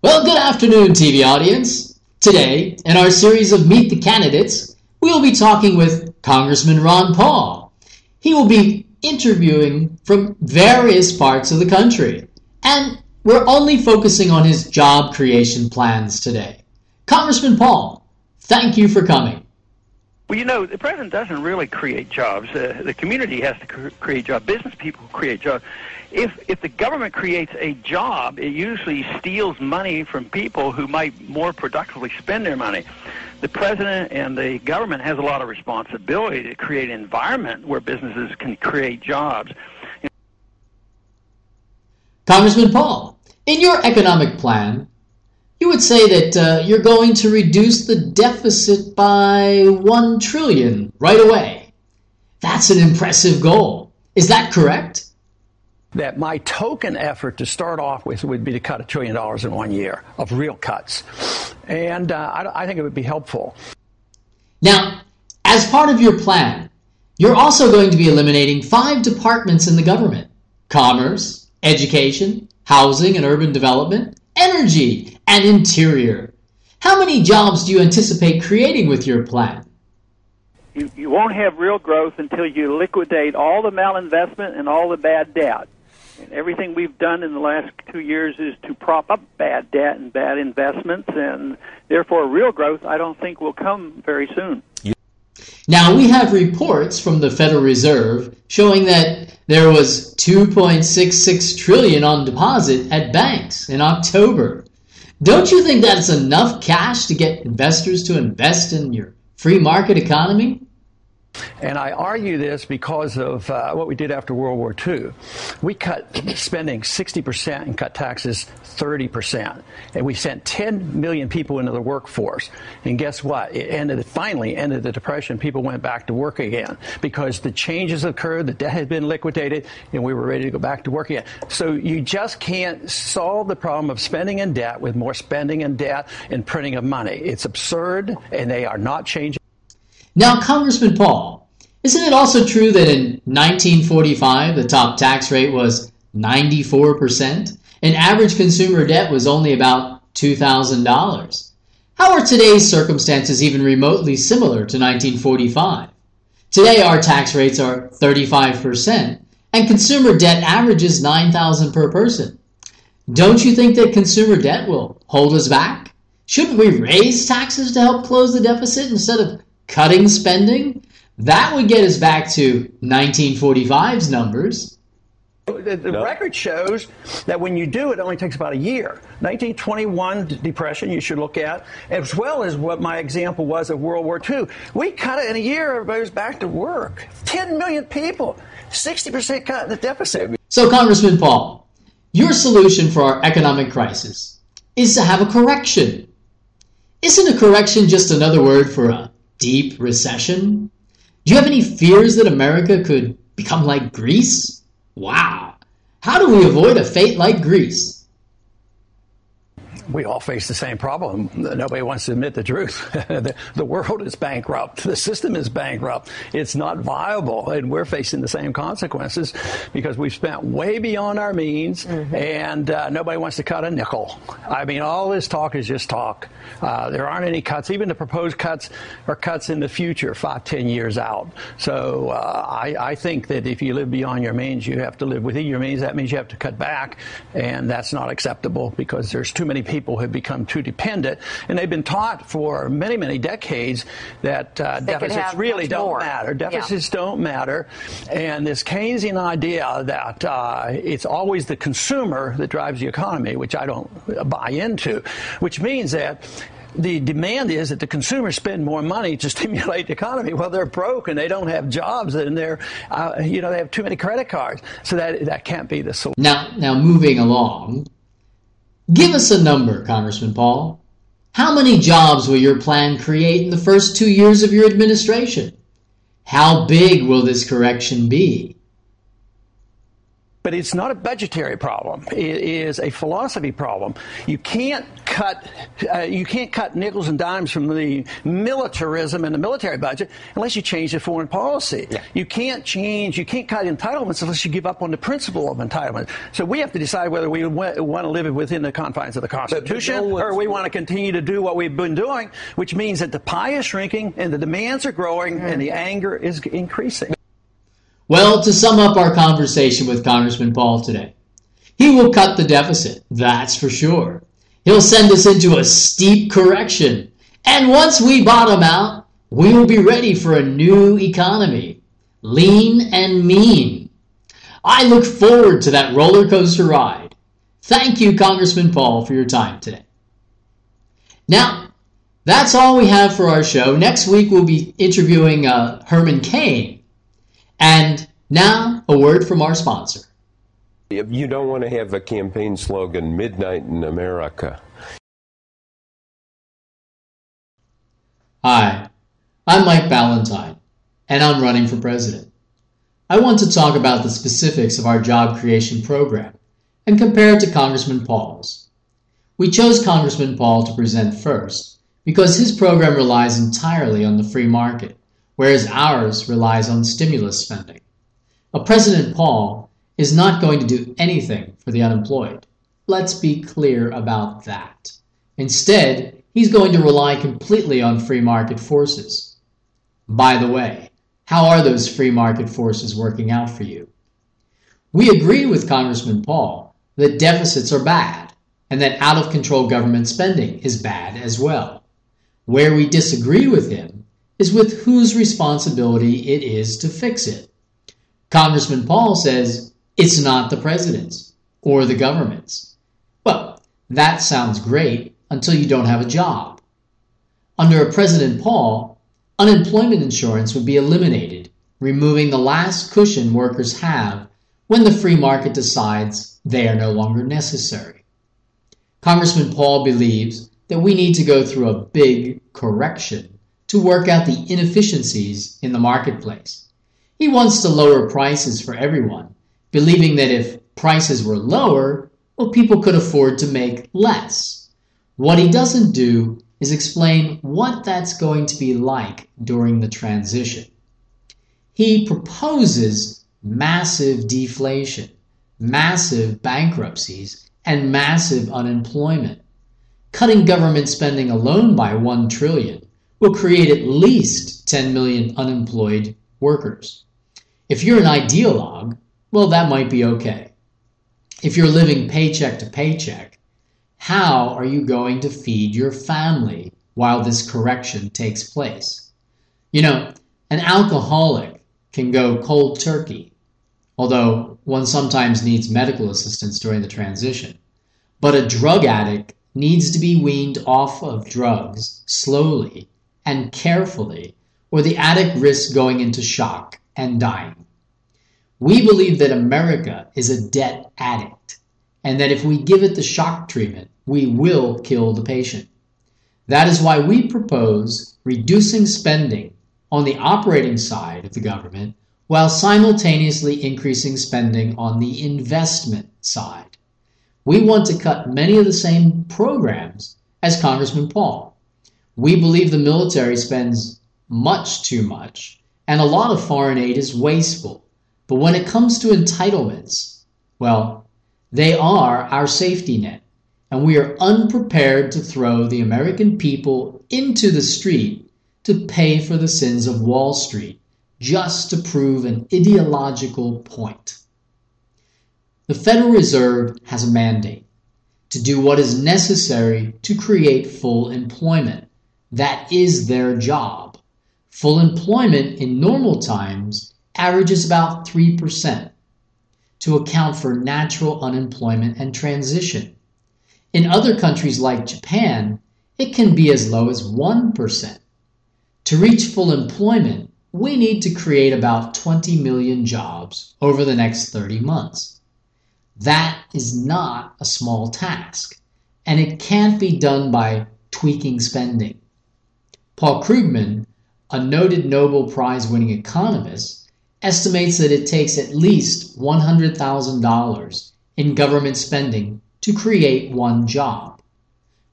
Well, good afternoon, TV audience. Today, in our series of Meet the Candidates, we will be talking with Congressman Ron Paul. He will be interviewing from various parts of the country, and we're only focusing on his job creation plans today. Congressman Paul, thank you for coming. Well, you know, the president doesn't really create jobs. The community has to create jobs. Business people create jobs. If the government creates a job, it usually steals money from people who might more productively spend their money. The president and the government has a lot of responsibility to create an environment where businesses can create jobs. Congressman Paul, in your economic plan, you would say that you're going to reduce the deficit by $1 trillion right away. That's an impressive goal. Is that correct? That my token effort to start off with would be to cut $1 trillion in 1 year of real cuts. And I think it would be helpful. Now, as part of your plan, you're also going to be eliminating 5 departments in the government: commerce, education, housing and urban development, energy, and interior. How many jobs do you anticipate creating with your plan? You won't have real growth until you liquidate all the malinvestment and all the bad debt. And everything we've done in the last 2 years is to prop up bad debt and bad investments, and therefore real growth I don't think will come very soon. Now, we have reports from the Federal Reserve showing that there was $2.66 trillion on deposit at banks in October. Don't you think that's enough cash to get investors to invest in your free market economy? And I argue this because of what we did after World War II. We cut spending 60% and cut taxes 30%. And we sent 10 million people into the workforce. And guess what? It finally ended the Depression. People went back to work again because the changes occurred, the debt had been liquidated, and we were ready to go back to work again. So you just can't solve the problem of spending and debt with more spending and debt and printing of money. It's absurd, and they are not changing. Now, Congressman Paul, isn't it also true that in 1945 the top tax rate was 94% and average consumer debt was only about $2,000? How are today's circumstances even remotely similar to 1945? Today our tax rates are 35% and consumer debt averages $9,000 per person. Don't you think that consumer debt will hold us back? Shouldn't we raise taxes to help close the deficit instead of cutting spending? That would get us back to 1945's numbers. The record shows that when you do it, it only takes about a year. 1921 depression you should look at, as well as what my example was of World War II. We cut it in a year, everybody was back to work. 10 million people, 60% cut in the deficit. So, Congressman Paul, your solution for our economic crisis is to have a correction. Isn't a correction just another word for a deep recession? Do you have any fears that America could become like Greece? Wow. How do we avoid a fate like Greece? We all face the same problem. Nobody wants to admit the truth. The world is bankrupt. The system is bankrupt. It's not viable, and we're facing the same consequences because we've spent way beyond our means, and nobody wants to cut a nickel. I mean, all this talk is just talk. There aren't any cuts. Even the proposed cuts are cuts in the future, 5-10 years out. So I think that if you live beyond your means, you have to live within your means. That means you have to cut back, and that's not acceptable because there's too many people have become too dependent, and they've been taught for many, many decades that deficits really don't matter. Deficits don't matter, and this Keynesian idea that it's always the consumer that drives the economy, which I don't buy into, which means that the demand is that the consumers spend more money to stimulate the economy. Well, they're broke and they don't have jobs, and they're, they have too many credit cards. So that can't be the solution. Now moving along, give us a number, Congressman Paul. How many jobs will your plan create in the first 2 years of your administration? How big will this correction be? But it's not a budgetary problem. It is a philosophy problem. You can't cut nickels and dimes from the militarism and the military budget unless you change the foreign policy. Yeah. You can't cut entitlements unless you give up on the principle of entitlement. So we have to decide whether we want to live within the confines of the Constitution or we want to continue to do what we've been doing, which means that the pie is shrinking and the demands are growing and the anger is increasing. Well, to sum up our conversation with Congressman Paul today, he will cut the deficit, that's for sure. He'll send us into a steep correction. And once we bottom out, we will be ready for a new economy, lean and mean. I look forward to that roller coaster ride. Thank you, Congressman Paul, for your time today. Now, that's all we have for our show. Next week, we'll be interviewing Herman Cain. And now, a word from our sponsor. You don't want to have a campaign slogan, Midnight in America. Hi, I'm Mike Ballantine, and I'm running for president. I want to talk about the specifics of our job creation program and compare it to Congressman Paul's. We chose Congressman Paul to present first because his program relies entirely on the free market, whereas ours relies on stimulus spending. President Paul is not going to do anything for the unemployed. Let's be clear about that. Instead, he's going to rely completely on free market forces. By the way, how are those free market forces working out for you? We agree with Congressman Paul that deficits are bad and that out-of-control government spending is bad as well. Where we disagree with him is with whose responsibility it is to fix it. Congressman Paul says it's not the president's or the government's. Well, that sounds great until you don't have a job. Under President Paul, unemployment insurance would be eliminated, removing the last cushion workers have when the free market decides they are no longer necessary. Congressman Paul believes that we need to go through a big correction to work out the inefficiencies in the marketplace. He wants to lower prices for everyone, believing that if prices were lower, well, people could afford to make less. What he doesn't do is explain what that's going to be like during the transition. He proposes massive deflation, massive bankruptcies, and massive unemployment. Cutting government spending alone by $1 trillion will create at least 10 million unemployed workers. If you're an ideologue, well, that might be okay. If you're living paycheck to paycheck, how are you going to feed your family while this correction takes place? You know, an alcoholic can go cold turkey, although one sometimes needs medical assistance during the transition. But a drug addict needs to be weaned off of drugs slowly and carefully, or the addict risks going into shock and dying. We believe that America is a debt addict, and that if we give it the shock treatment, we will kill the patient. That is why we propose reducing spending on the operating side of the government while simultaneously increasing spending on the investment side. We want to cut many of the same programs as Congressman Paul. We believe the military spends much too much, and a lot of foreign aid is wasteful. But when it comes to entitlements, well, they are our safety net, and we are unprepared to throw the American people into the street to pay for the sins of Wall Street just to prove an ideological point. The Federal Reserve has a mandate to do what is necessary to create full employment. That is their job. Full employment in normal times averages about 3% to account for natural unemployment and transition. In other countries like Japan, it can be as low as 1%. To reach full employment, we need to create about 20 million jobs over the next 30 months. That is not a small task, and it can't be done by tweaking spending. Paul Krugman, a noted Nobel Prize-winning economist, estimates that it takes at least $100,000 in government spending to create one job.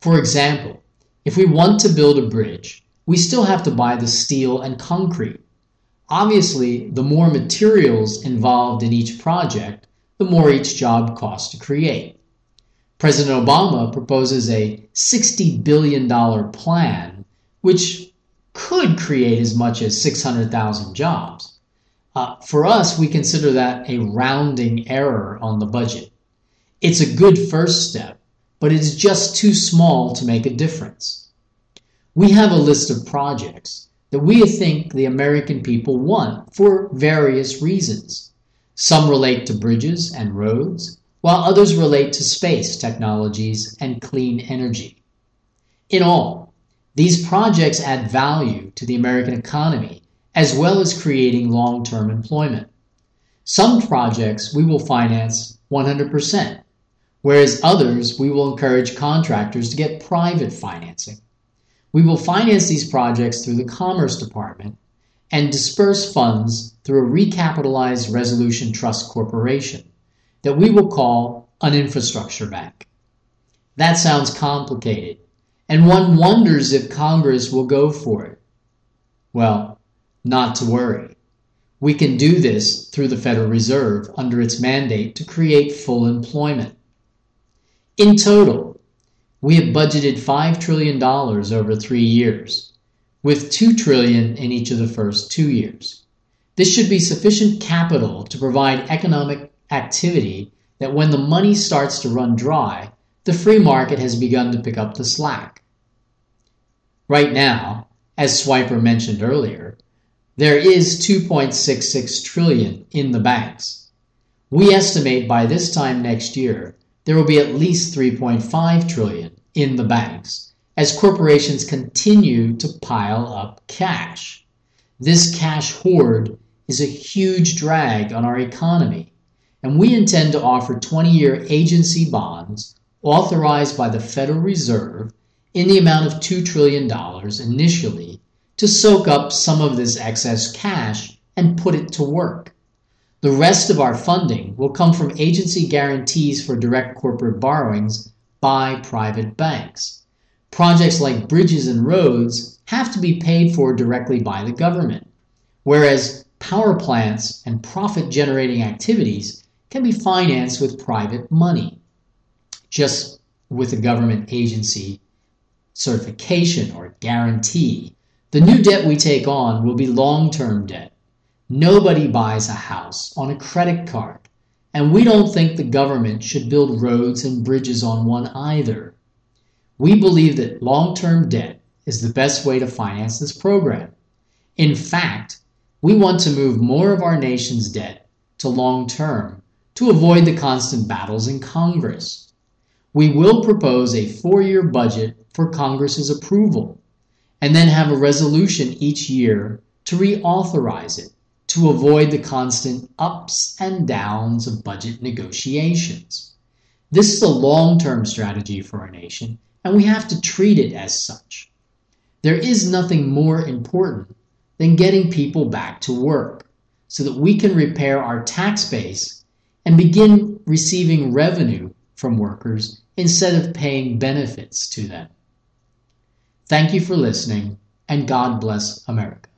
For example, if we want to build a bridge, we still have to buy the steel and concrete. Obviously, the more materials involved in each project, the more each job costs to create. President Obama proposes a $60 billion plan, which could create as much as 600,000 jobs. For us, we consider that a rounding error on the budget. It's a good first step, but it is just too small to make a difference. We have a list of projects that we think the American people want for various reasons. Some relate to bridges and roads, while others relate to space technologies and clean energy. In all, these projects add value to the American economy, as well as creating long-term employment. Some projects we will finance 100%, whereas others we will encourage contractors to get private financing. We will finance these projects through the Commerce Department and disperse funds through a recapitalized Resolution Trust Corporation that we will call an infrastructure bank. That sounds complicated, and one wonders if Congress will go for it. Well, not to worry. We can do this through the Federal Reserve under its mandate to create full employment. In total, we have budgeted $5 trillion over 3 years, with $2 trillion in each of the first 2 years. This should be sufficient capital to provide economic activity that when the money starts to run dry, the free market has begun to pick up the slack. Right now, as Swiper mentioned earlier, there is $2.66 trillion in the banks. We estimate by this time next year, there will be at least $3.5 trillion in the banks as corporations continue to pile up cash. This cash hoard is a huge drag on our economy, and we intend to offer 20-year agency bonds authorized by the Federal Reserve in the amount of $2 trillion initially to soak up some of this excess cash and put it to work. The rest of our funding will come from agency guarantees for direct corporate borrowings by private banks. Projects like bridges and roads have to be paid for directly by the government, whereas power plants and profit-generating activities can be financed with private money, just with a government agency certification or guarantee. The new debt we take on will be long-term debt. Nobody buys a house on a credit card, and we don't think the government should build roads and bridges on one either. We believe that long-term debt is the best way to finance this program. In fact, we want to move more of our nation's debt to long-term to avoid the constant battles in Congress. We will propose a 4-year budget for Congress's approval, and then have a resolution each year to reauthorize it, to avoid the constant ups and downs of budget negotiations. This is a long-term strategy for our nation, and we have to treat it as such. There is nothing more important than getting people back to work so that we can repair our tax base and begin receiving revenue from workers instead of paying benefits to them. Thank you for listening, and God bless America.